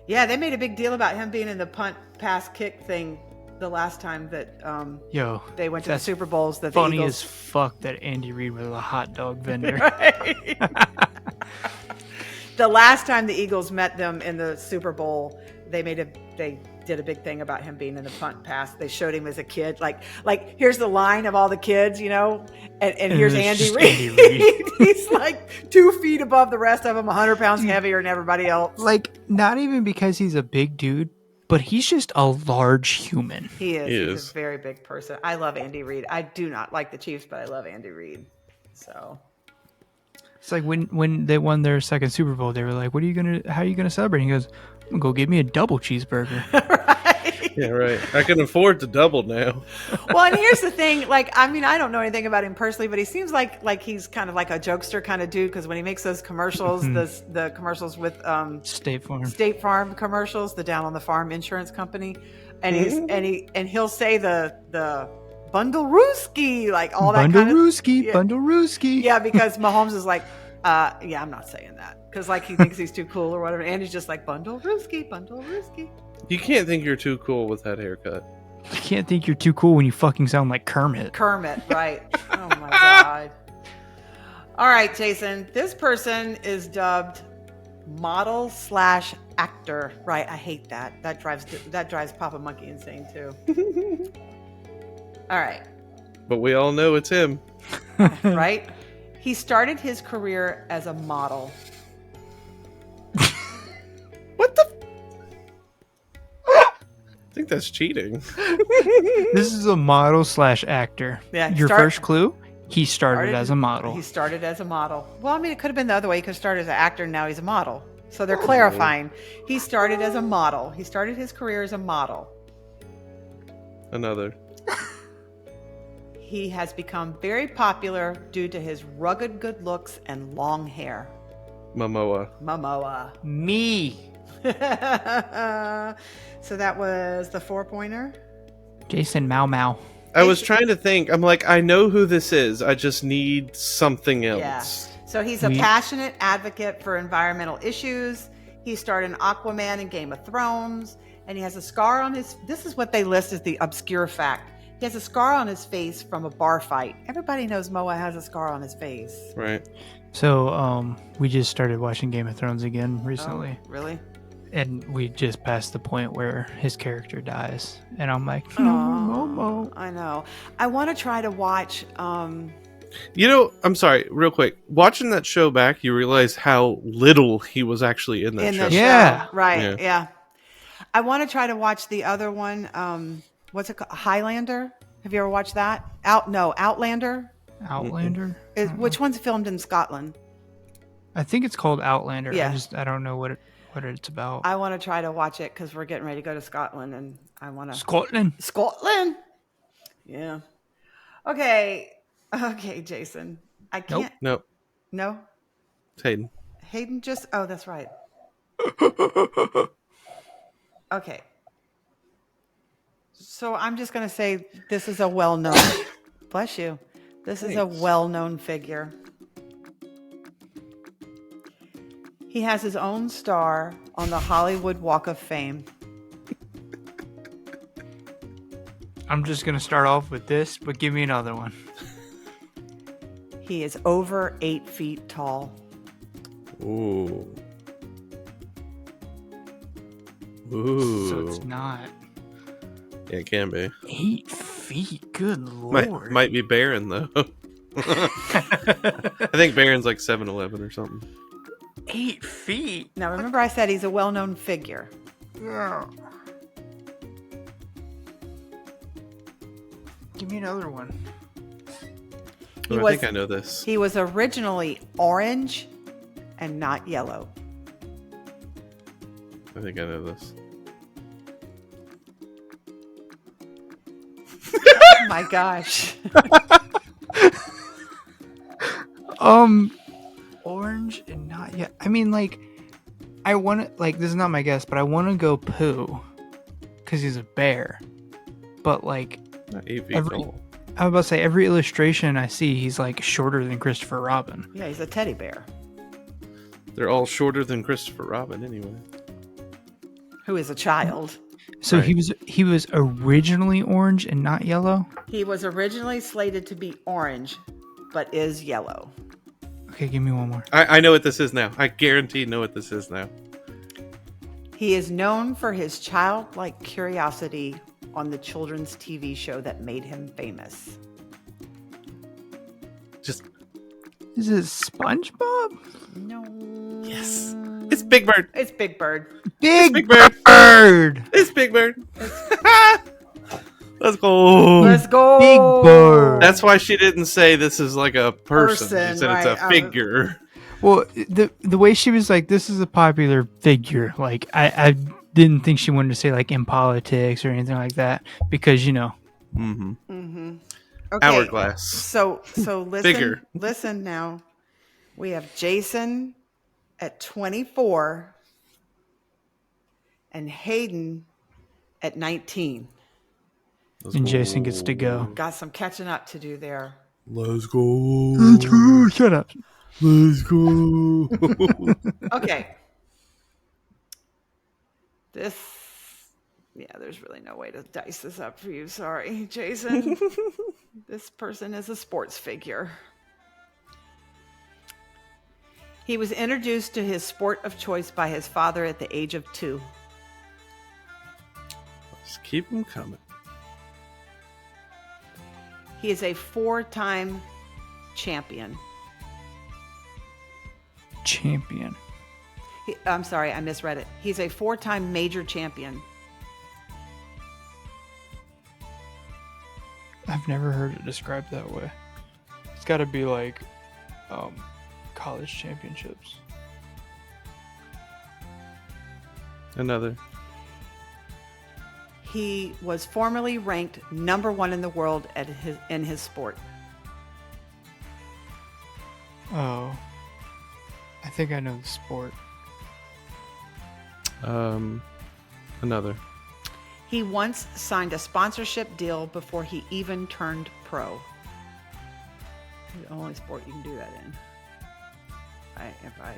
Yeah, they made a big deal about him being in the punt, pass, kick thing the last time that they went to the Super Bowls. That funny the as fuck that Andy Reid was a hot dog vendor. Right. The last time the Eagles met them in the Super Bowl, they did a big thing about him being in the front pass. They showed him as a kid, like here's the line of all the kids, and here's it's Andy just Reid. Andy Reid. He's like 2 feet above the rest of them, 100 pounds heavier than everybody else. Like, not even because he's a big dude, but he's just a large human. He is. He He's is. a very big person. I love Andy Reid. I do not like the Chiefs, but I love Andy Reid. So It's like when they won their second Super Bowl, they were like, how are you gonna celebrate? He goes, I'm gonna go get me a double cheeseburger. right. Yeah, right. I can afford to double now. Well, and here's the thing. I don't know anything about him personally, but he seems like he's kind of like a jokester kind of dude. Because when he makes those commercials, the commercials with State Farm. State Farm commercials, the Down on the Farm insurance company, and he'll say the bundle rooski, like all that Bundle kind of Rooski, yeah. Bundle Rooski. Yeah, because Mahomes is like, yeah, I'm not saying that because like he thinks he's too cool or whatever. And he's just like bundle rooski, bundle rooski. You can't think you're too cool with that haircut. You can't think you're too cool when you fucking sound like Kermit. Kermit, right? Oh my god! All right, Jason. This person is dubbed model/actor. Right? I hate that. That drives Papa Monkey insane too. All right. But we all know it's him. Right? He started his career as a model. What the? I think that's cheating. This is a model/actor. Yeah, Your first clue? He started as a model. He started as a model. Well, I mean, it could have been the other way. He could have started as an actor, and now he's a model. So they're clarifying. He started as a model. He started his career as a model. Another. He has become very popular due to his rugged good looks and long hair. Momoa. Momoa. Me. So that was the 4-pointer. Jason Mau Mau. I was trying to think. I'm like, I know who this is. I just need something else. Yeah. So he's a passionate advocate for environmental issues. He starred in Aquaman and Game of Thrones. And he has a scar on his... This is what they list as the obscure fact. He has a scar on his face from a bar fight. Everybody knows Moa has a scar on his face. Right. So, we just started watching Game of Thrones again recently. Oh, really? And we just passed the point where his character dies. And I'm like, Oh, Momo. I know. I want to try to watch... I'm sorry, real quick. Watching that show back, you realize how little he was actually in that show. Yeah. Right, yeah. I want to try to watch the other one. What's it called? Highlander? Have you ever watched that? Outlander? Outlander? Which one's filmed in Scotland? I think it's called Outlander. Yeah. I don't know what it's about. I want to try to watch it because we're getting ready to go to Scotland, and I want to... Scotland? Yeah. Okay, Jason. I can't... Nope. No? It's Hayden. Hayden just... Oh, that's right. Okay. So I'm just going to say this is a well-known... Bless you. This is a well-known figure. He has his own star on the Hollywood Walk of Fame. I'm just going to start off with this, but give me another one. He is over 8 feet tall. Ooh. Ooh. So it's not. Yeah, it can be. 8 feet? Good lord. Might be Baron, though. I think Baron's like 7'11" or something. 8 feet? Now, remember I said he's a well-known figure. Yeah. Give me another one. I think I know this. He was originally orange and not yellow. I think I know this. Oh my gosh. Orange and not yet. I mean, like, I want to, like, this is not my guess, but I want to go Pooh because he's a bear. But, like, Not 8 feet tall. I was about to say, every illustration I see, he's, like, shorter than Christopher Robin. Yeah, he's a teddy bear. They're all shorter than Christopher Robin, anyway. Who is a child. So Right. he was originally orange and not yellow? He was originally slated to be orange, but is yellow. Okay, give me one more. I know what this is now. I guarantee know what this is now. He is known for his childlike curiosity on the children's TV show that made him famous. Just Is it SpongeBob? No. yes. It's Big Bird. It's Big Bird. Big Bird. Bird. It's Big Bird. Let's go. Let's go. Big Bird. That's why she didn't say this is like a person. Person, She said right. it's a figure. Well, the way she was like, this is a popular figure. Like, I didn't think she wanted to say like in politics or anything like that because Mm-hmm. Okay. Hourglass. So listen. Figure. Listen now. We have Jason at 24 and Hayden at 19. and Jason gets to go. Got some catching up to do there. Let's go. Shut up. Let's go. Okay. There's really no way to dice this up for you. Sorry, Jason. This person is a sports figure. He was introduced to his sport of choice by his father at the age of 2. Just keep them coming. He is a 4-time champion. I'm sorry, I misread it. He's a 4-time major champion. I've never heard it described that way. It's got to be like college championships. Another. He was formerly ranked number 1 in the world in his sport. Oh, I think I know the sport. Another. He once signed a sponsorship deal before he even turned pro. The only sport you can do that in. If I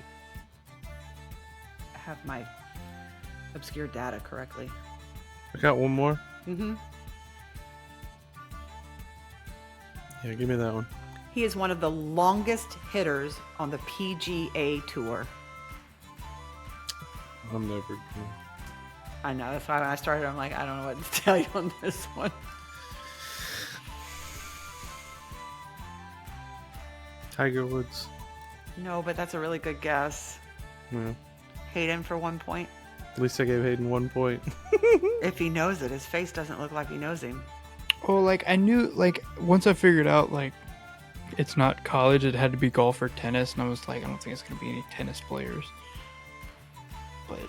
have my obscure data correctly. I got one more. Mm-hmm. Yeah, give me that one. He is one of the longest hitters on the PGA Tour. I'm never. I know. That's why when I started, I'm like, I don't know what to tell you on this one. Tiger Woods. No, but that's a really good guess. Yeah. Hayden for 1 point. At least I gave Hayden 1 point. If he knows it, his face doesn't look like he knows him. Oh, like I knew, like once I figured out, like it's not college, it had to be golf or tennis, and I was like, I don't think it's gonna be any tennis players. But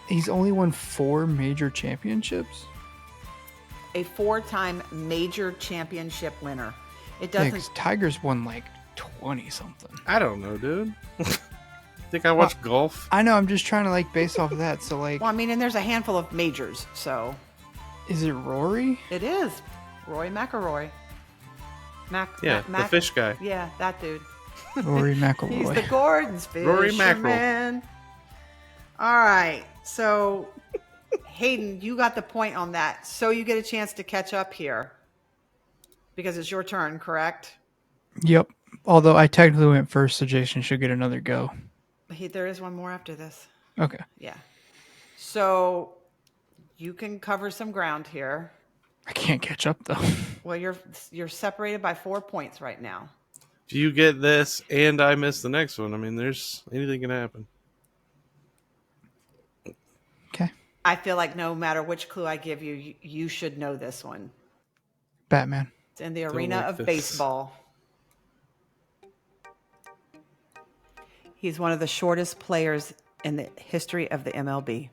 he's only won 4 major championships. A 4-time major championship winner. It Yeah, doesn't. 'cause Tiger's won like 20 something. I don't know, dude. Think I watch golf? I know. I'm just trying to like base off of that. So like, Well, I mean, and there's a handful of majors, so is it Rory? it is Roy McIlroy. Yeah, the fish guy. Yeah, that dude. Rory He's McIlroy. the Gordon's Rory fisherman. All right, so Hayden, you got the point on that, so you get a chance to catch up here because it's your turn, correct? Yep. Although I technically went first, so Jason should get another go. There is one more after this. Okay. Yeah. So you can cover some ground here. I can't catch up though. Well, you're separated by 4 points right now. If you get this and I miss the next one, I mean, there's anything can happen. Okay. I feel like no matter which clue I give you, you should know this one. Batman. It's in the arena like of this. baseball. He's one of the shortest players in the history of the MLB.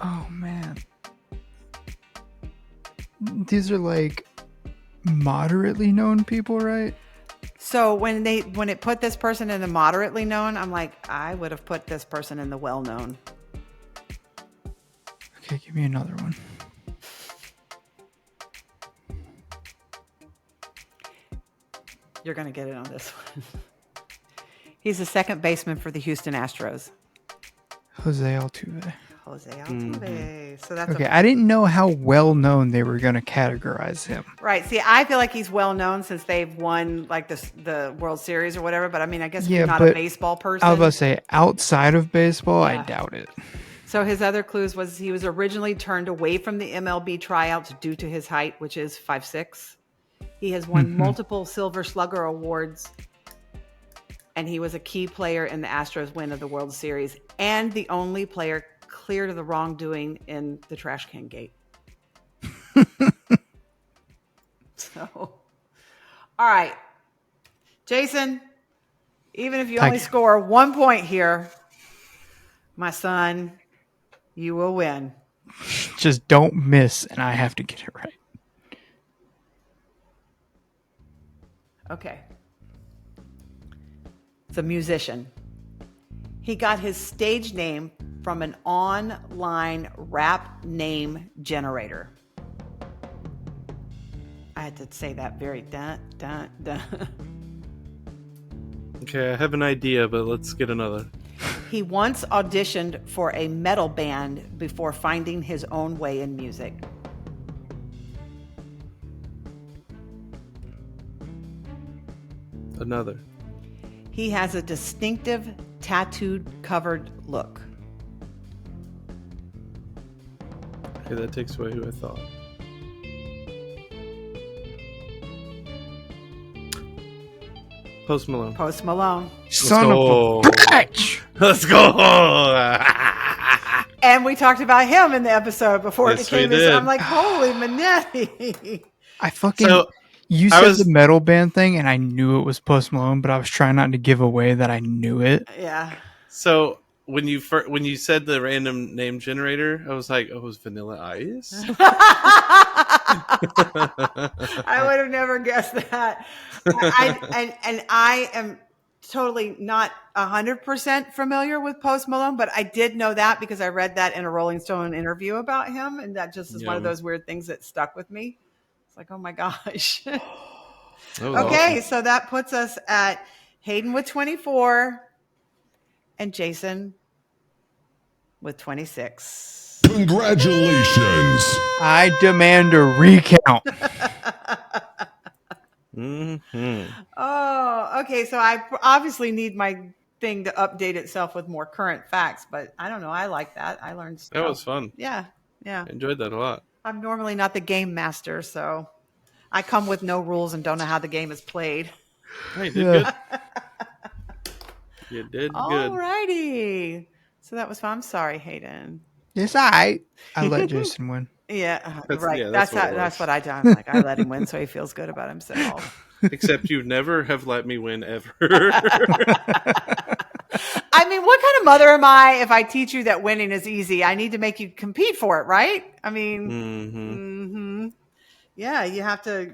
Oh man. These are like moderately known people, right? So when it put this person in the moderately known, I'm like, I would have put this person in the well known. Okay, give me another one. You're going to get it on this one. He's the second baseman for the Houston Astros. Jose Altuve. Jose Altuve. So that's Okay, I didn't know how well known they were going to categorize him. right. See, I feel like he's well known since they've won like the World Series or whatever. But I mean, I guess if you're not a baseball person. I was about to say, outside of baseball, I Yeah. doubt it. So his other clues was he was originally turned away from the MLB tryouts due to his height, which is 5'6". He has won multiple Silver Slugger awards, and he was a key player in the Astros win of the World Series and the only player cleared of the wrongdoing in the trash can gate. So, all right, Jason, even if you Thank only you. score 1 point here, my son, you will win. Just don't miss, and I have to get it right. Okay. It's a musician. He got his stage name from an online rap name generator. I had to say that very dun, dun, dun. Okay, I have an idea, but let's get another. He once auditioned for a metal band before finding his own way in music. Another. He has a distinctive tattooed covered look. Okay, that takes away who I thought. Post Malone. Post Malone. Son go. of a bitch! Let's go. And we talked about him in the episode before Yes, it became we this. did. I'm like, holy Manetti. I fucking... So, you I said was- the metal band thing, and I knew it was Post Malone, but I was trying not to give away that I knew it. Yeah. So when you said the random name generator, I was like, "Oh, it was Vanilla Ice." I would have never guessed that. I am totally not 100% familiar with Post Malone, but I did know that because I read that in a Rolling Stone interview about him, and that just is one of Yum. those weird things that stuck with me. It's like, oh my gosh. That was Okay, awesome. so that puts us at Hayden with 24 and Jason with 26. Congratulations. I demand a recount. Mm-hmm. Oh, okay. So I obviously need my thing to update itself with more current facts, but I don't know. I like that. I learned stuff. That was fun. Yeah. Yeah. I enjoyed that a lot. I'm normally not the game master, so I come with no rules and don't know how the game is played. Hey, you did Yeah. good. You did All good. righty. So that was fun. I'm sorry, Hayden. It's all right. I let Jason win. Yeah, That's- right. yeah, that's that's what it that's was. what I do. I'm like, I let him win so he feels good about himself. Except you never have let me win ever. I mean, what kind of mother am I if I teach you that winning is easy? I need to make you compete for it, right? I mean, Mm-hmm. yeah, you have to,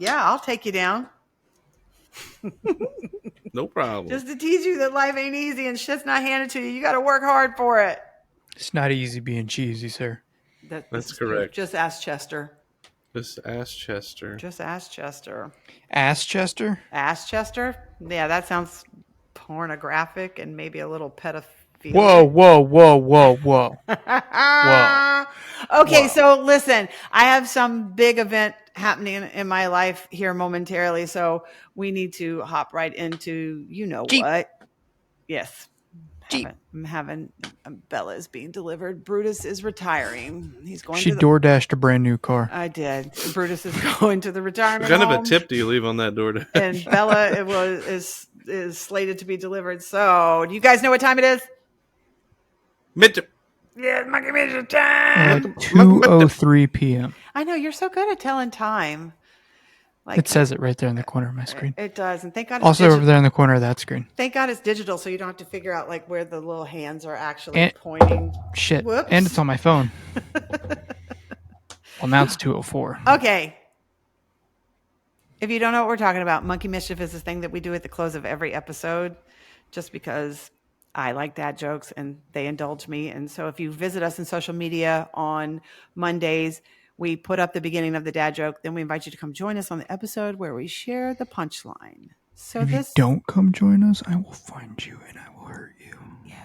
I'll take you down No problem. just to teach you that life ain't easy and shit's not handed to you. You got to work hard for it. It's not easy being cheesy, sir. This That's is true. correct. Just ask Chester. Just ask Chester. Just ask Chester. Ass Chester? Ask Chester? Yeah, that sounds pornographic and maybe a little pedophile. Whoa, whoa, whoa, whoa, whoa. Whoa. Okay, Whoa. so listen, I have some big event happening in my life here momentarily, so we need to hop right into Jeep. what. Yes. Jeep. I'm having Bella is being delivered. Brutus is retiring. He's going She to the DoorDashed a brand new car. I did. Brutus is going to the retirement What kind of a home. tip do you leave on that door? And Bella is slated to be delivered. So, do you guys know what time it is? Mid- Yeah, monkey midget time. 2:03 p.m. I know you're so good at telling time. Like It says it right there in the corner of my screen. it does, and thank God. It's Also over there in the corner of that screen. Thank God it's digital, so you don't have to figure out like where the little hands are actually And- pointing. Shit. Whoops. And it's on my phone. Well, now it's 2:04. Okay. If you don't know what we're talking about, Monkey Mischief is this thing that we do at the close of every episode, just because I like dad jokes and they indulge me. And so if you visit us in social media on Mondays, we put up the beginning of the dad joke. Then we invite you to come join us on the episode where we share the punchline. So If you this don't come join us, I will find you and I will hurt you. Yeah,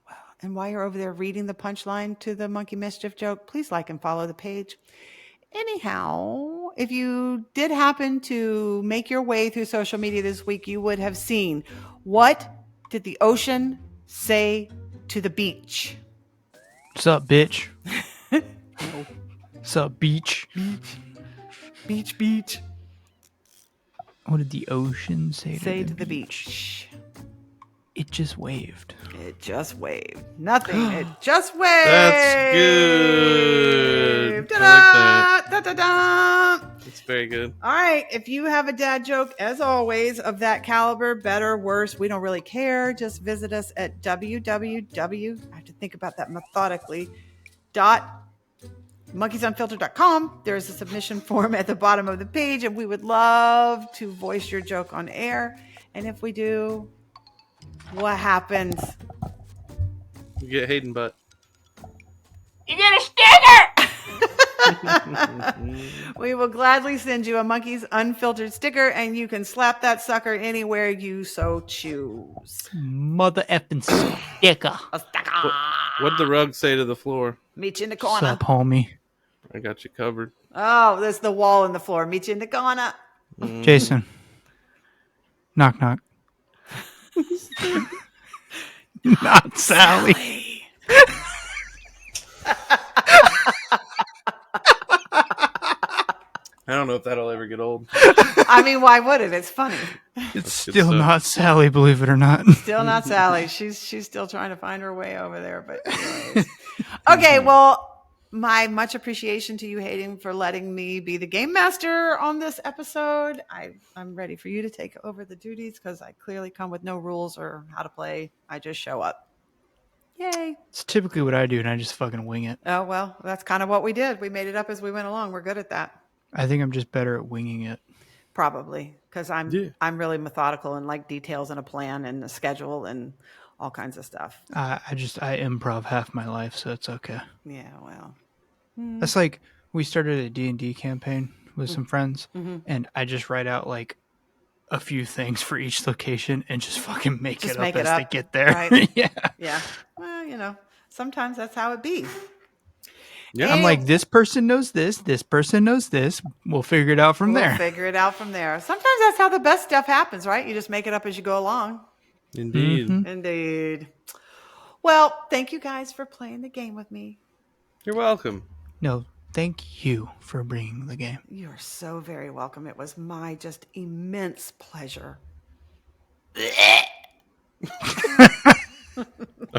well, And while you're over there reading the punchline to the Monkey Mischief joke, please like and follow the page. Anyhow, if you did happen to make your way through social media this week, you would have seen, what did the ocean say to the beach? What's up, bitch? No. What's up, beach? Beach, beach. What did the ocean say to the beach. It just waved. It just waved. Nothing. It just waved. That's good. I like that. Da-da-da. It's very good. All right. If you have a dad joke, as always, of that caliber, better, worse, we don't really care. Just visit us at www. I have to think about that methodically. .monkeysunfiltered.com. There is a submission form at the bottom of the page, and we would love to voice your joke on air. And if we do, what happens? You get Hayden butt. You get a sticker! We will gladly send you a Monkey's Unfiltered sticker, and you can slap that sucker anywhere you so choose. Mother effing sticker. A sticker. What'd the rug say to the floor? Meet you in the What's corner. up, homie? I got you covered. Oh, there's the wall and the floor. Meet you in the corner. Jason. Knock, knock. Not Sally. I don't know if that'll ever get old. I mean, why would it? It's funny. It's That's good still stuff. not Sally, believe it or not. Still not Sally. She's still trying to find her way over there. But anyways. Okay, well, my much appreciation to you, Hayden, for letting me be the game master on this episode. I'm ready for you to take over the duties because I clearly come with no rules or how to play. I just show up. Yay. It's typically what I do, and I just fucking wing it. Oh, well, that's kind of what we did. We made it up as we went along. We're good at that. I think I'm just better at winging it. Probably because I'm Yeah. really methodical and like details and a plan and a schedule and all kinds of stuff. I improv half my life, so it's okay. Yeah, well. That's like we started a D&D campaign with some friends, and I just write out like a few things for each location and just fucking make Just it make up it as they up, get there. right? Yeah. Yeah. Well, sometimes that's how it be. Yeah. I'm like, this person knows this person knows this. We'll figure it out from We'll there. figure it out from there. Sometimes that's how the best stuff happens, right? You just make it up as you go along. Indeed. Mhm. Indeed. Well, thank you guys for playing the game with me. You're welcome. No, thank you for bringing the game. You are so very welcome. It was my just immense pleasure.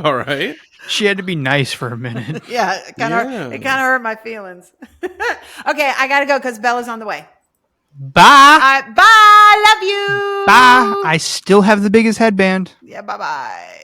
All right. She had to be nice for a minute. Yeah, it kind of hurt my feelings. Okay, I gotta go because Bella's on the way. Bye. Bye. Love you. Bye. I still have the biggest headband. Yeah. Bye.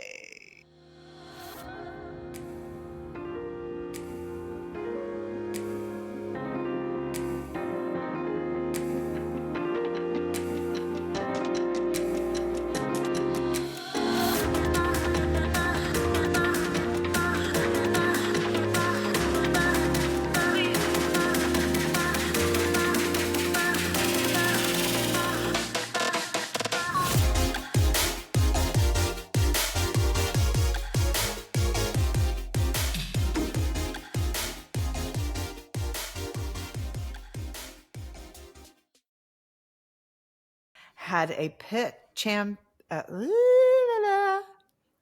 Had a pit champ.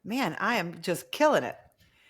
Man, I am just killing it.